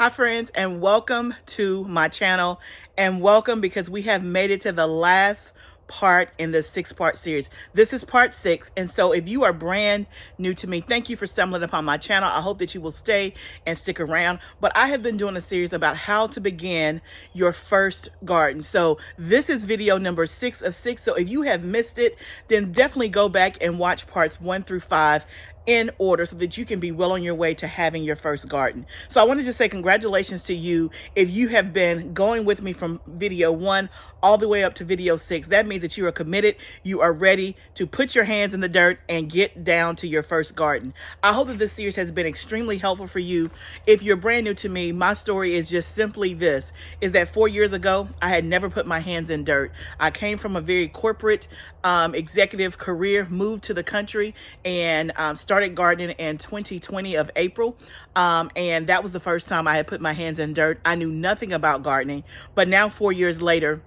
Hi friends, and welcome to my channel, and welcome because we have made it to the last part in the 6-part series. This is part 6, and so if you are brand new to me, thank you for stumbling upon my channel. I hope that you will stay and stick around. But I have been doing a series about how to begin your first garden. So this is video number 6 of 6. So if you have missed it, then definitely go back and watch parts 1 through 5 in order so that you can be well on your way to having your first garden. So I wanted to say congratulations to you if you have been going with me from video 1 all the way up to video 6. That means that you are committed, you are ready to put your hands in the dirt and get down to your first garden. I hope that this series has been extremely helpful for you. If you're brand new to me, my story is just simply this, is that 4 years ago, I had never put my hands in dirt. I came from a very corporate executive career, moved to the country, and started gardening in 2020 of April. And that was the first time I had put my hands in dirt. I knew nothing about gardening, but now 4 years later,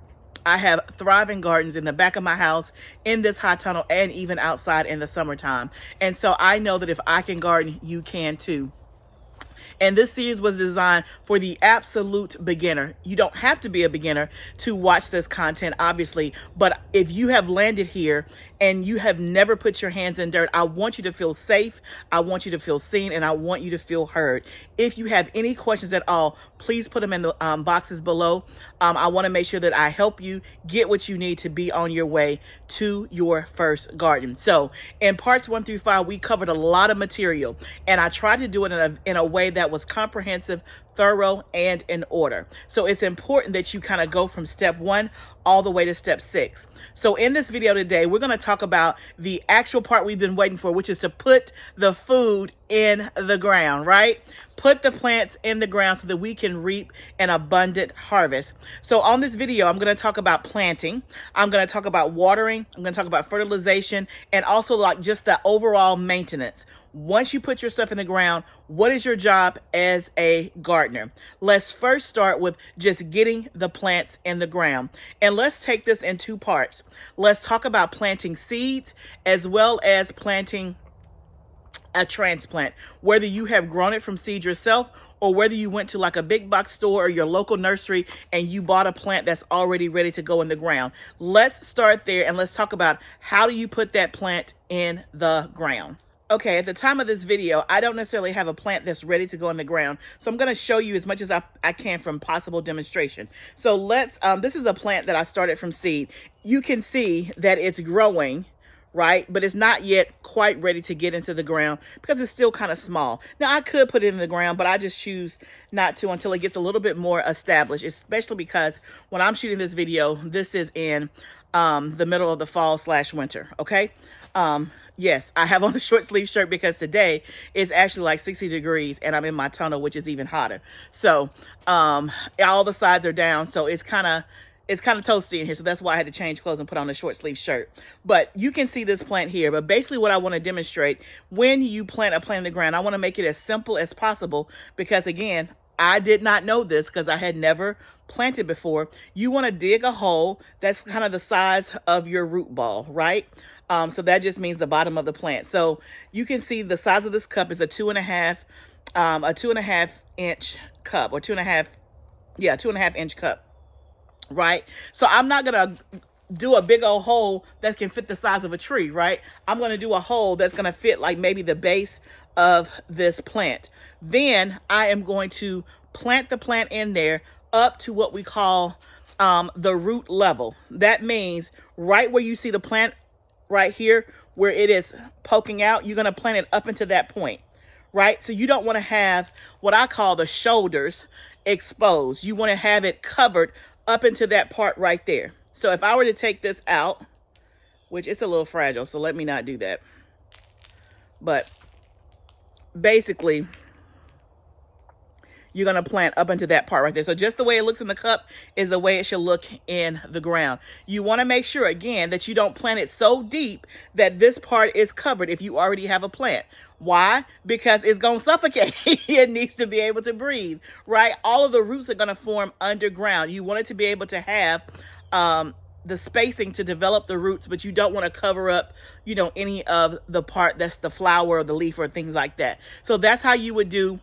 I have thriving gardens in the back of my house, in this high tunnel, and even outside in the summertime. And so I know that if I can garden, you can too. And this series was designed for the absolute beginner. You don't have to be a beginner to watch this content, obviously, but if you have landed here and you have never put your hands in dirt, I want you to feel safe, I want you to feel seen, and I want you to feel heard. If you have any questions at all, please put them in the boxes below. I want to make sure that I help you get what you need to be on your way to your first garden. So in parts 1 through 5, we covered a lot of material, and I tried to do it in a way that was comprehensive, thorough, and in order. So it's important that you kind of go from step 1 all the way to step 6. So in this video today, we're going to talk about the actual part we've been waiting for, which is to put the food in the ground, right? Put the plants in the ground so that we can reap an abundant harvest. So on this video, I'm going to talk about planting. I'm going to talk about watering. I'm going to talk about fertilization, and also like just the overall maintenance. Once you put your stuff in the ground, what is your job as a gardener? Let's first start with just getting the plants in the ground. And let's take this in 2 parts. Let's talk about planting seeds as well as planting a transplant, whether you have grown it from seed yourself or whether you went to like a big box store or your local nursery and you bought a plant that's already ready to go in the ground. Let's start there and let's talk about how do you put that plant in the ground. Okay, at the time of this video, I don't necessarily have a plant that's ready to go in the ground. So I'm going to show you as much as I can from possible demonstration. So let's, this is a plant that I started from seed. You can see that it's growing, right? But it's not yet quite ready to get into the ground because it's still kind of small. Now I could put it in the ground, but I just choose not to until it gets a little bit more established, especially because when I'm shooting this video, this is in the middle of the fall/winter, okay? Yes, I have on a short sleeve shirt because today it's actually like 60 degrees and I'm in my tunnel, which is even hotter. So all the sides are down, so it's kind of toasty in here. So that's why I had to change clothes and put on a short sleeve shirt. But you can see this plant here. But basically what I want to demonstrate, when you plant a plant in the ground, I want to make it as simple as possible because, again, I did not know this because I had never planted before. You want to dig a hole that's kind of the size of your root ball, right? So that just means the bottom of the plant. So you can see the size of this cup is a 2.5 inch cup, or 2.5 inch cup, right? So I'm not gonna do a big old hole that can fit the size of a tree, right? I'm going to do a hole that's going to fit like maybe the base of this plant. Then I am going to plant the plant in there up to what we call the root level. That means right where you see the plant right here, where it is poking out, you're going to plant it up into that point, right? So you don't want to have what I call the shoulders exposed. You want to have it covered up into that part right there. So if I were to take this out, which it's a little fragile, so let me not do that. But basically, you're going to plant up into that part right there. So just the way it looks in the cup is the way it should look in the ground. You want to make sure, again, that you don't plant it so deep that this part is covered if you already have a plant. Why? Because it's going to suffocate. It needs to be able to breathe, right? All of the roots are going to form underground. You want it to be able to have the spacing to develop the roots, but you don't want to cover up, any of the part that's the flower or the leaf or things like that. So that's how you would do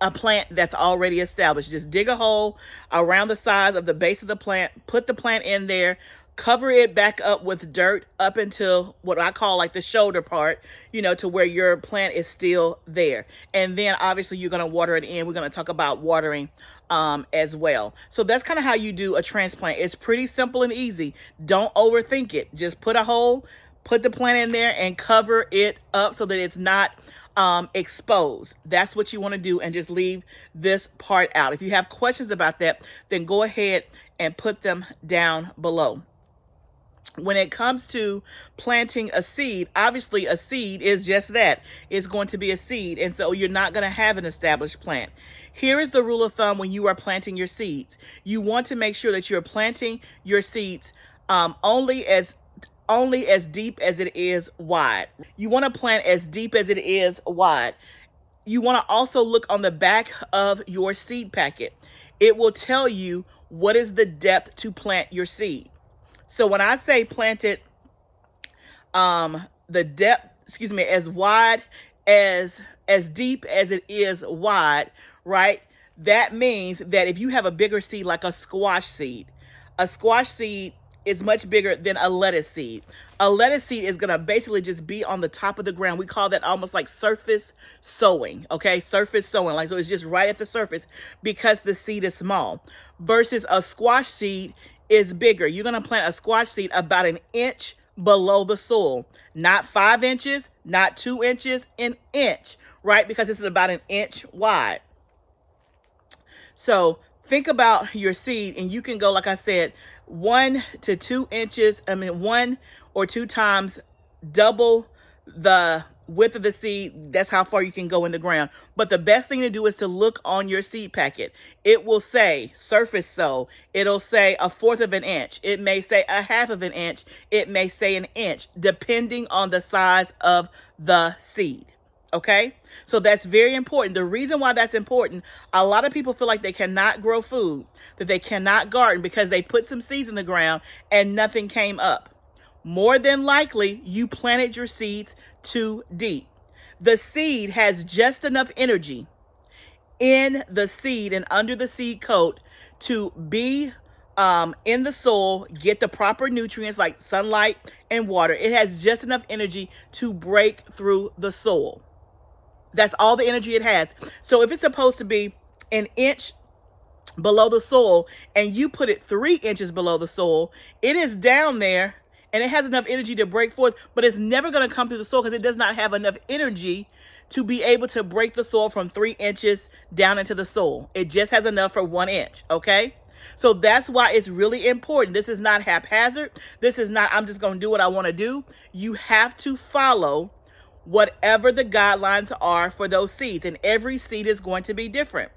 a plant that's already established. Just dig a hole around the size of the base of the plant, put the plant in there, cover it back up with dirt up until what I call like the shoulder part, you know, to where your plant is still there. And then obviously you're going to water it in. We're going to talk about watering as well. So that's kind of how you do a transplant. It's pretty simple and easy. Don't overthink it. Just put a hole, put the plant in there and cover it up so that it's not exposed. That's what you want to do, and just leave this part out. If you have questions about that, then go ahead and put them down below. When it comes to planting a seed, obviously a seed is just that. It's going to be a seed, and so you're not going to have an established plant. Here is the rule of thumb when you are planting your seeds. You want to make sure that you're planting your seeds only as deep as it is wide. You want to plant as deep as it is wide. You want to also look on the back of your seed packet. It will tell you what is the depth to plant your seed. So when I say plant it, the depth, as wide as deep as it is wide, right? That means that if you have a bigger seed, like a squash seed is much bigger than a lettuce seed. A lettuce seed is going to basically just be on the top of the ground. We call that almost like surface sowing, okay? Surface sowing, like, so it's just right at the surface because the seed is small. Versus a squash seed is bigger. You're going to plant a squash seed about an inch below the soil. Not 5 inches, not 2 inches, an inch, right? Because it's about an inch wide. So think about your seed, and you can go, like I said, 1 to 2 inches. 1 or 2 times double the width of the seed. That's how far you can go in the ground. But the best thing to do is to look on your seed packet. It will say surface sow. It'll say 1/4 of an inch. It may say 1/2 of an inch. It may say an inch, depending on the size of the seed. Okay, so that's very important. The reason why that's important, a lot of people feel like they cannot grow food, that they cannot garden because they put some seeds in the ground and nothing came up. More than likely, you planted your seeds too deep. The seed has just enough energy in the seed and under the seed coat to be in the soil, get the proper nutrients like sunlight and water. It has just enough energy to break through the soil. That's all the energy it has. So if it's supposed to be an inch below the soil and you put it 3 inches below the soil, it is down there and it has enough energy to break forth, but it's never going to come through the soil because it does not have enough energy to be able to break the soil from 3 inches down into the soil. It just has enough for 1 inch, okay? So that's why it's really important. This is not haphazard. This is not, I'm just going to do what I want to do. You have to follow whatever the guidelines are for those seeds, and every seed is going to be different.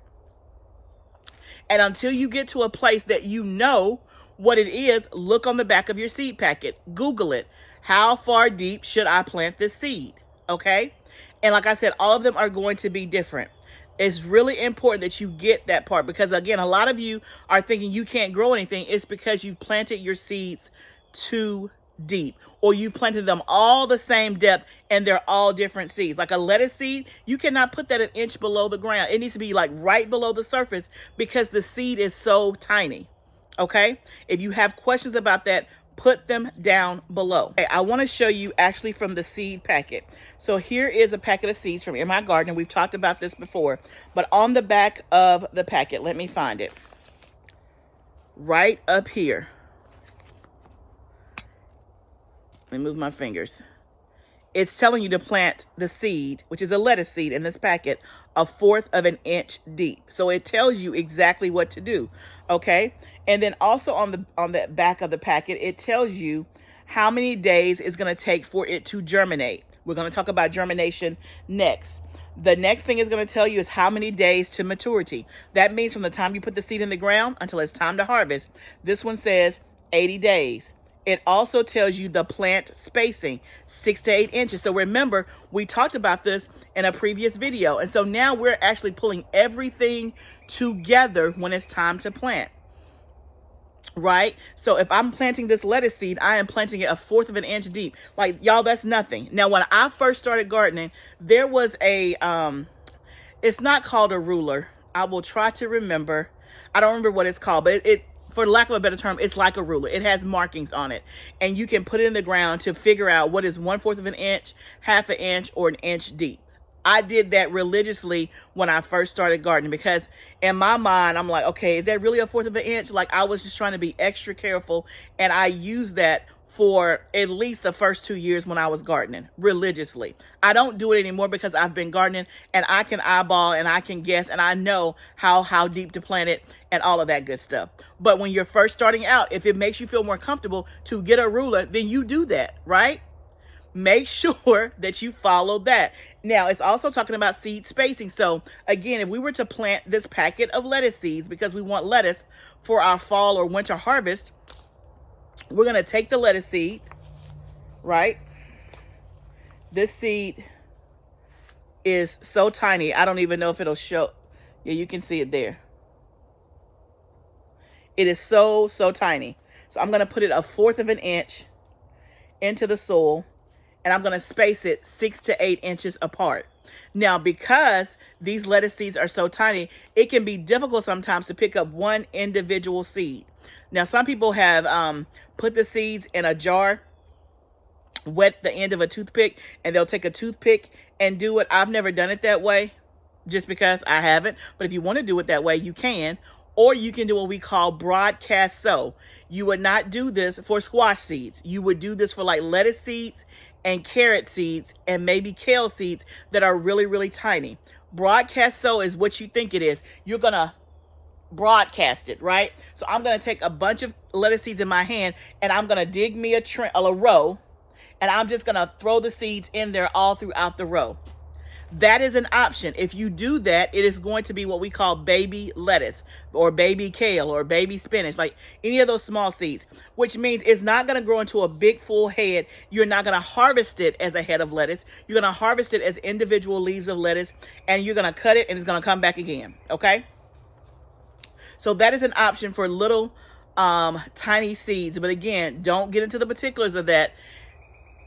And until you get to a place that you know what it is, look on the back of your seed packet. Google it. How far deep should I plant this seed? Okay? And like I said, all of them are going to be different. It's really important that you get that part, because again, a lot of you are thinking you can't grow anything. It's because you've planted your seeds too deep, or you've planted them all the same depth and they're all different seeds. Like a lettuce seed, you cannot put that an inch below the ground. It needs to be like right below the surface because the seed is so tiny. Okay, if you have questions about that, put them down below. Okay, I want to show you actually from the seed packet. So here is a packet of seeds from In My Garden. We've talked about this before, but on the back of the packet, let me find it. Right up here. Let me move my fingers. It's telling you to plant the seed, which is a lettuce seed in this packet, 1/4 of an inch deep. So it tells you exactly what to do. Okay. And then also on the back of the packet, it tells you how many days it's going to take for it to germinate. We're going to talk about germination next. The next thing it's going to tell you is how many days to maturity. That means from the time you put the seed in the ground until it's time to harvest. This one says 80 days. It also tells you the plant spacing, 6 to 8 inches. So remember, we talked about this in a previous video. And so now we're actually pulling everything together when it's time to plant. Right? So if I'm planting this lettuce seed, I am planting it 1/4 of an inch deep. Like, y'all, that's nothing. Now, when I first started gardening, there was a It's not called a ruler. I will try to remember. I don't remember what it's called, but it for lack of a better term, it's like a ruler. It has markings on it, and you can put it in the ground to figure out what is 1/4 of an inch, half an inch, or an inch deep. I did that religiously when I first started gardening, because in my mind, I'm like, okay, is that really 1/4 of an inch? Like, I was just trying to be extra careful, and I used that for at least the first 2 years when I was gardening religiously. I don't do it anymore because I've been gardening and I can eyeball and I can guess and I know how deep to plant it and all of that good stuff. But when you're first starting out, if it makes you feel more comfortable to get a ruler, then you do that, right? Make sure that you follow that. Now, it's also talking about seed spacing. So again, if we were to plant this packet of lettuce seeds because we want lettuce for our fall or winter harvest, we're going to take the lettuce seed, right? This seed is so tiny. I don't even know if it'll show. Yeah, you can see it there. It is so tiny. So I'm going to put it 1/4 of an inch into the soil, and I'm going to space it 6 to 8 inches apart. Now, because these lettuce seeds are so tiny, it can be difficult sometimes to pick up one individual seed. Now, some people have put the seeds in a jar, wet the end of a toothpick, and they'll take a toothpick and do it. I've never done it that way just because I haven't. But if you want to do it that way, you can. Or you can do what we call broadcast sow. You would not do this for squash seeds. You would do this for like lettuce seeds and carrot seeds and maybe kale seeds that are really tiny. Broadcast sow is what you think it is. You're going to broadcast it, right? So I'm going to take a bunch of lettuce seeds in my hand and I'm going to dig me a row, and I'm just going to throw the seeds in there all throughout the row. That is an option. If you do that, it is going to be what we call baby lettuce or baby kale or baby spinach, like any of those small seeds, which means it's not going to grow into a big full head. You're not going to harvest it as a head of lettuce. You're going to harvest it as individual leaves of lettuce, and you're going to cut it and it's going to come back again. Okay. So that is an option for little tiny seeds. But again, don't get into the particulars of that.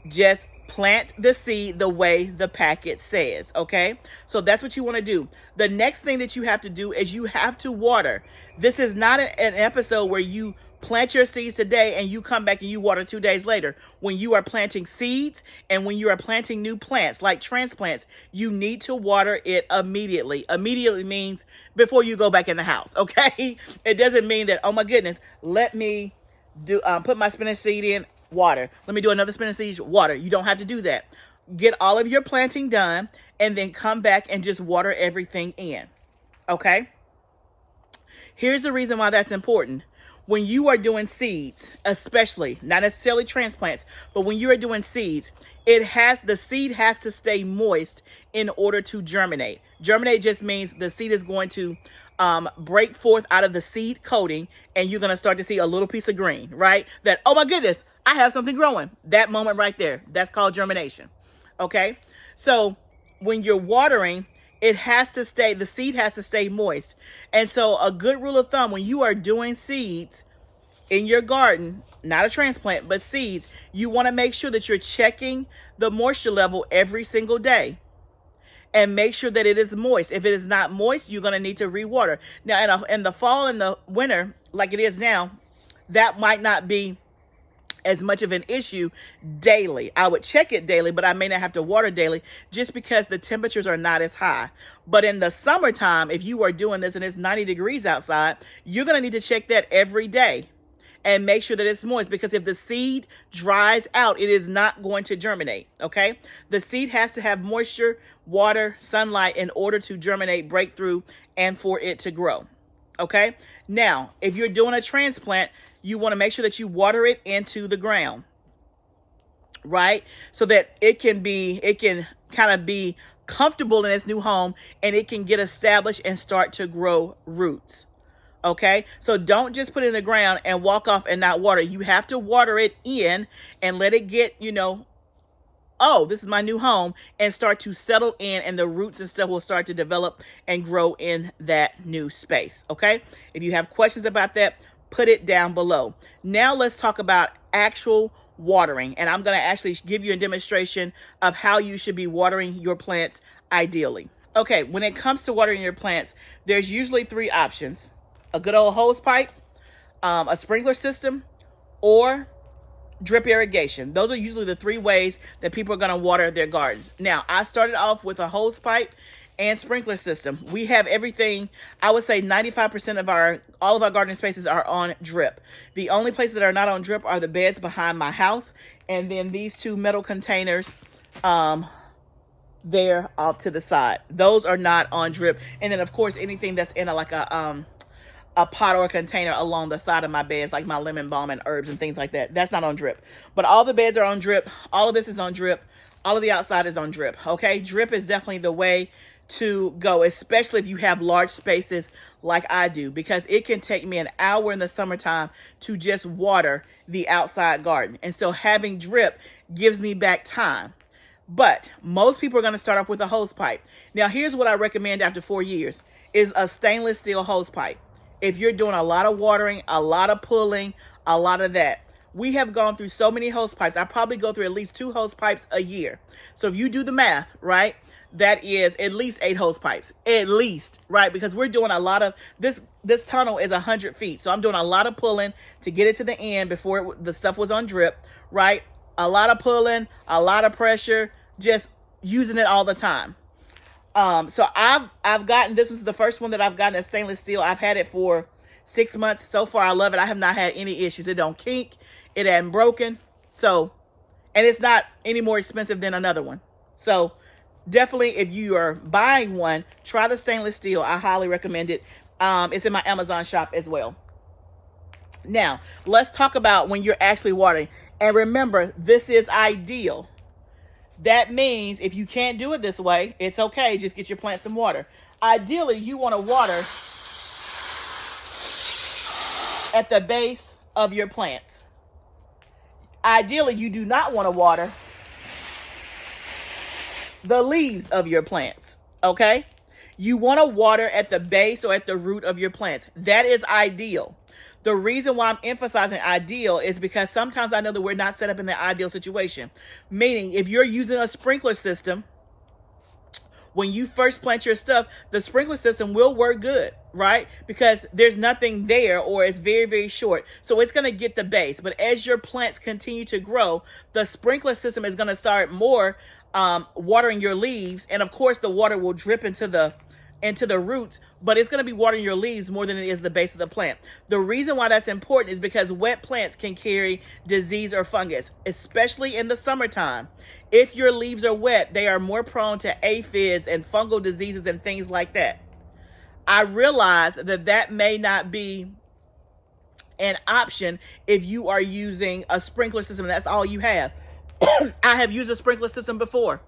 Just plant the seed the way the packet says, okay? So that's what you want to do. The next thing that you have to do is you have to water. This is not an episode where you plant your seeds today and you come back and you water 2 days later. When you are planting seeds and when you are planting new plants like transplants, you need to water it immediately. Immediately means before you go back in the house, okay? It doesn't mean that, oh my goodness, let me do put my spinach seed in, water. Let me do another spinach seed, water. You don't have to do that. Get all of your planting done and then come back and just water everything in. Okay? Here's the reason why that's important. When you are doing seeds, especially, not necessarily transplants, but when you are doing seeds, the seed has to stay moist in order to germinate. Germinate just means the seed is going to break forth out of the seed coating, and you're going to start to see a little piece of green, right? That, oh my goodness, I have something growing. That moment right there, that's called germination. Okay. So when you're watering, the seed has to stay moist. And so a good rule of thumb, when you are doing seeds in your garden, not a transplant, but seeds, you want to make sure that you're checking the moisture level every single day and make sure that it is moist. If it is not moist, you're going to need to rewater. Now, in the fall and the winter, like it is now, that might not be as much of an issue daily. I would check it daily, but I may not have to water daily just because the temperatures are not as high. But in the summertime, if you are doing this and it's 90 degrees outside, you're going to need to check that every day and make sure that it's moist, because if the seed dries out, it is not going to germinate. Okay. The seed has to have moisture, water, sunlight in order to germinate, break through, and for it to grow. Okay. Now, if you're doing a transplant, you want to make sure that you water it into the ground, right? So that it can kind of be comfortable in its new home and it can get established and start to grow roots. Okay. So don't just put it in the ground and walk off and not water. You have to water it in and let it get, oh, this is my new home, and start to settle in, and the roots and stuff will start to develop and grow in that new space. Okay. If you have questions about that, put it down below. Now let's talk about actual watering. And I'm going to actually give you a demonstration of how you should be watering your plants ideally. Okay, when it comes to watering your plants, there's usually three options: a good old hose pipe, a sprinkler system, or drip irrigation. Those are usually the three ways that people are going to water their gardens. Now, I started off with a hose pipe and sprinkler system. We have everything. I would say 95% of all of our gardening spaces are on drip. The only places that are not on drip are the beds behind my house, and then these two metal containers there off to the side. Those are not on drip. And then of course anything that's in a pot or a container along the side of my beds, like my lemon balm and herbs and things like that, that's not on drip. But all the beds are on drip. All of this is on drip. All of the outside is on drip. Okay, drip is definitely the way to go, especially if you have large spaces like I do, because it can take me an hour in the summertime to just water the outside garden. And so having drip gives me back time. But most people are going to start off with a hose pipe. Now, here's what I recommend after 4 years is a stainless steel hose pipe. If you're doing a lot of watering, a lot of pulling, a lot of that. We have gone through so many hose pipes. I probably go through at least 2 hose pipes a year. So if you do the math, right, that is at least 8 hose pipes, at least, right? Because we're doing a lot of, this tunnel is 100 feet. So I'm doing a lot of pulling to get it to the end before the stuff was on drip, right? A lot of pulling, a lot of pressure, just using it all the time. So I've gotten, this was the first one that I've gotten, that's stainless steel. I've had it for 6 months. So far, I love it. I have not had any issues. It don't kink. It hasn't broken. So, and it's not any more expensive than another one. So definitely, if you are buying one, try the stainless steel. I highly recommend it. It's in my Amazon shop as well. Now, let's talk about when you're actually watering. And remember, this is ideal. That means if you can't do it this way, it's okay. Just get your plants some water. Ideally, you want to water at the base of your plants. Ideally, you do not want to water the leaves of your plants, okay? You want to water at the base or at the root of your plants. That is ideal. The reason why I'm emphasizing ideal is because sometimes I know that we're not set up in the ideal situation. Meaning, if you're using a sprinkler system, when you first plant your stuff, the sprinkler system will work good, right? Because there's nothing there, or it's very, very short. So it's going to get the base. But as your plants continue to grow, the sprinkler system is going to start more watering your leaves. And of course, the water will drip into the roots, but it's going to be watering your leaves more than it is the base of the plant. The reason why that's important is because wet plants can carry disease or fungus, especially in the summertime. If your leaves are wet, they are more prone to aphids and fungal diseases and things like that. I realize that that may not be an option if you are using a sprinkler system and that's all you have. I have used a sprinkler system before.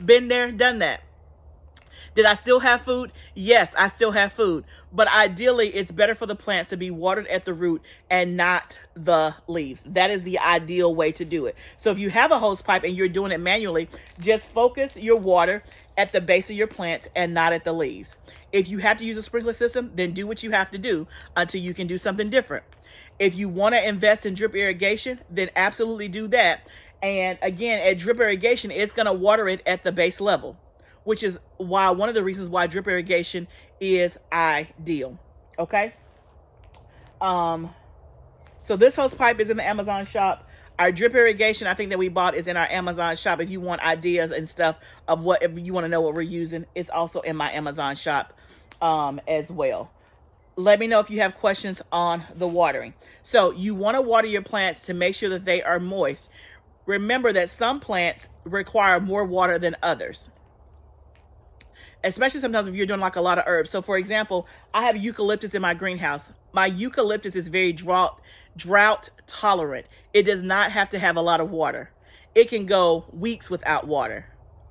Been there, done that. Did I still have food? Yes, I still have food. But ideally, it's better for the plants to be watered at the root and not the leaves. That is the ideal way to do it. So if you have a hose pipe and you're doing it manually, just focus your water at the base of your plants and not at the leaves. If you have to use a sprinkler system, then do what you have to do until you can do something different. If you want to invest in drip irrigation, then absolutely do that. And again, at drip irrigation, it's going to water it at the base level, which is why one of the reasons why drip irrigation is ideal. Okay. So this hose pipe is in the Amazon shop. Our drip irrigation, I think that we bought, is in our Amazon shop. If you want ideas and stuff of what, if you want to know what we're using, it's also in my Amazon shop as well. Let me know if you have questions on the watering. So you want to water your plants to make sure that they are moist. Remember that some plants require more water than others, especially sometimes if you're doing like a lot of herbs. So for example, I have eucalyptus in my greenhouse. My eucalyptus is very drought tolerant. It does not have to have a lot of water. It can go weeks without water.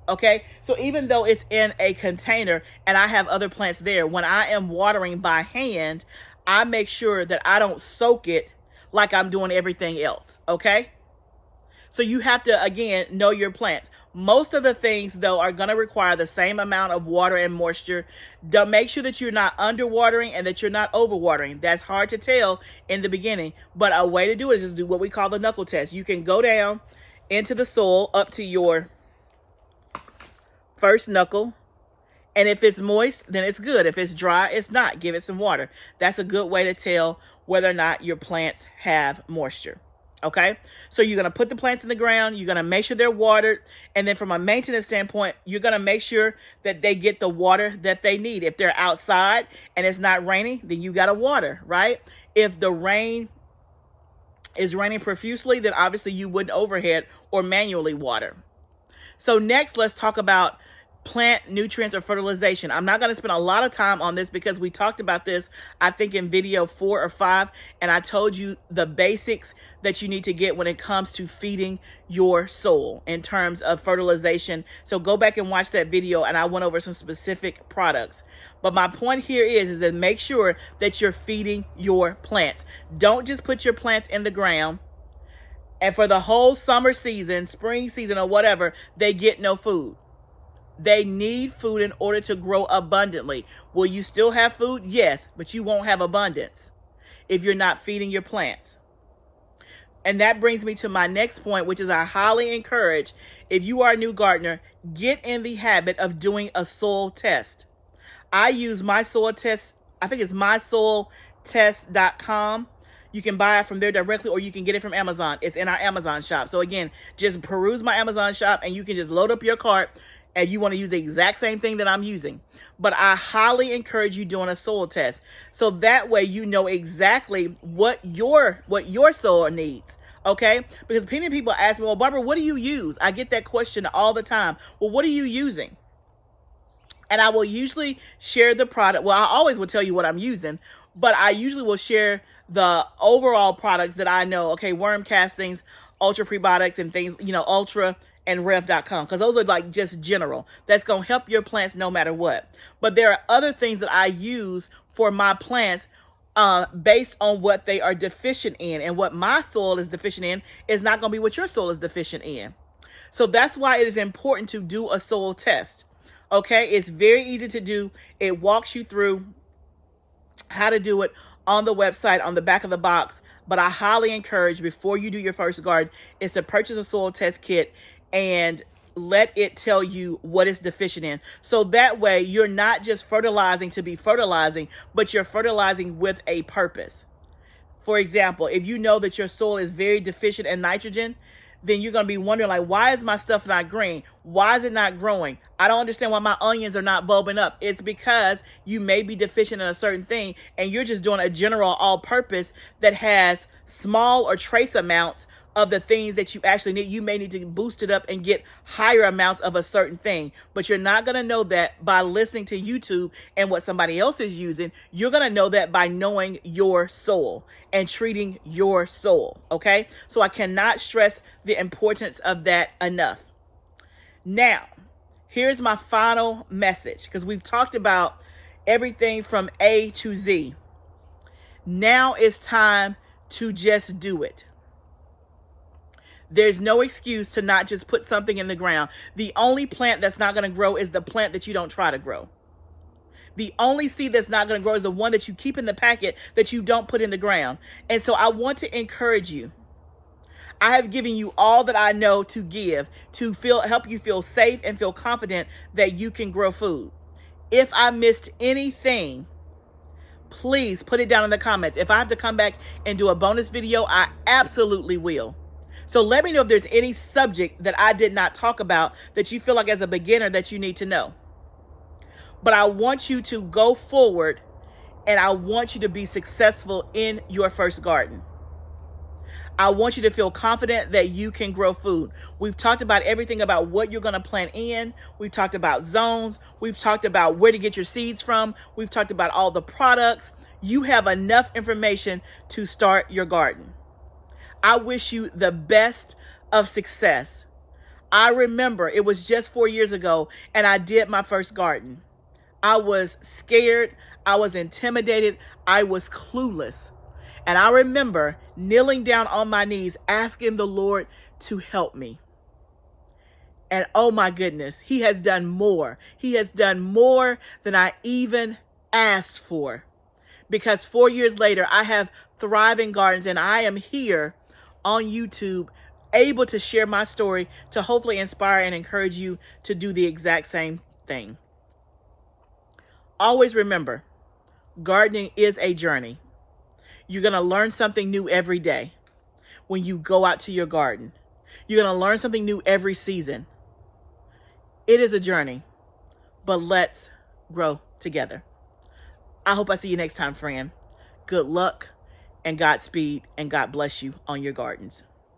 Okay. So even though it's in a container and I have other plants there, when I am watering by hand, I make sure that I don't soak it like I'm doing everything else. Okay. So you have to, again, know your plants. Most of the things, though, are going to require the same amount of water and moisture. Make sure that you're not underwatering and that you're not overwatering. That's hard to tell in the beginning. But a way to do it is just do what we call the knuckle test. You can go down into the soil up to your first knuckle And if it's moist, then it's good. If it's dry, it's not. Give it some water. That's a good way to tell whether or not your plants have moisture. Okay, so you're going to put the plants in the ground. You're going to make sure they're watered. And then from a maintenance standpoint, you're going to make sure that they get the water that they need. If they're outside and it's not raining, then you got to water, right? If the rain is raining profusely, then obviously you wouldn't overhead or manually water. So next, let's talk about plant nutrients or fertilization. I'm not going to spend a lot of time on this because we talked about this, I think, in video 4 or 5, and I told you the basics that you need to get when it comes to feeding your soil in terms of fertilization. So go back and watch that video, and I went over some specific products. But my point here is that make sure that you're feeding your plants. Don't just put your plants in the ground and for the whole summer season, spring season, or whatever, they get no food. They need food in order to grow abundantly. Will you still have food? Yes, but you won't have abundance if you're not feeding your plants. And that brings me to my next point, which is I highly encourage, if you are a new gardener, get in the habit of doing a soil test. I use my soil test. I think it's mysoiltest.com. You can buy it from there directly, or you can get it from Amazon. It's in our Amazon shop. So again, just peruse my Amazon shop and you can just load up your cart and you want to use the exact same thing that I'm using. But I highly encourage you doing a soil test. So that way you know exactly what your soil needs. Okay? Because many people ask me, well, Barbara, what do you use? I get that question all the time. Well, what are you using? And I will usually share the product. Well, I always will tell you what I'm using, but I usually will share the overall products that I know. Okay, worm castings, ultra prebiotics, and things, ultra and rev.com, because those are like just general. That's going to help your plants no matter what. But there are other things that I use for my plants based on what they are deficient in. And what my soil is deficient in is not going to be what your soil is deficient in. So that's why it is important to do a soil test. Okay, it's very easy to do. It walks you through how to do it on the website, on the back of the box. But I highly encourage, before you do your first garden, is to purchase a soil test kit and let it tell you what it's deficient in. So that way you're not just fertilizing to be fertilizing, but you're fertilizing with a purpose. For example, if you know that your soil is very deficient in nitrogen, then you're going to be wondering, like, why is my stuff not green? Why is it not growing? I don't understand why my onions are not bulbing up. It's because you may be deficient in a certain thing, and you're just doing a general all-purpose that has small or trace amounts of the things that you actually need. You may need to boost it up and get higher amounts of a certain thing, but you're not going to know that by listening to YouTube and what somebody else is using. You're going to know that by knowing your soil and treating your soil. Okay, so I cannot stress the importance of that enough. Now, here's my final message, because we've talked about everything from A to Z. Now it's time to just do it. There's no excuse to not just put something in the ground. The only plant that's not going to grow is the plant that you don't try to grow. The only seed that's not going to grow is the one that you keep in the packet that you don't put in the ground. And so I want to encourage you. I have given you all that I know to give to help you feel safe and feel confident that you can grow food. If I missed anything, please put it down in the comments. If I have to come back and do a bonus video, I absolutely will. So let me know if there's any subject that I did not talk about that you feel like as a beginner that you need to know. But I want you to go forward, and I want you to be successful in your first garden. I want you to feel confident that you can grow food. We've talked about everything about what you're going to plant in. We've talked about zones. We've talked about where to get your seeds from. We've talked about all the products. You have enough information to start your garden. I wish you the best of success. I remember it was just 4 years ago, and I did my first garden. I was scared. I was intimidated. I was clueless. And I remember kneeling down on my knees, asking the Lord to help me. And oh my goodness, He has done more. He has done more than I even asked for. Because 4 years later, I have thriving gardens, and I am here on YouTube, able to share my story to hopefully inspire and encourage you to do the exact same thing. Always remember, gardening is a journey. You're going to learn something new every day when you go out to your garden. You're going to learn something new every season. It is a journey, but let's grow together. I hope I see you next time, friend. Good luck and Godspeed, and God bless you on your gardens.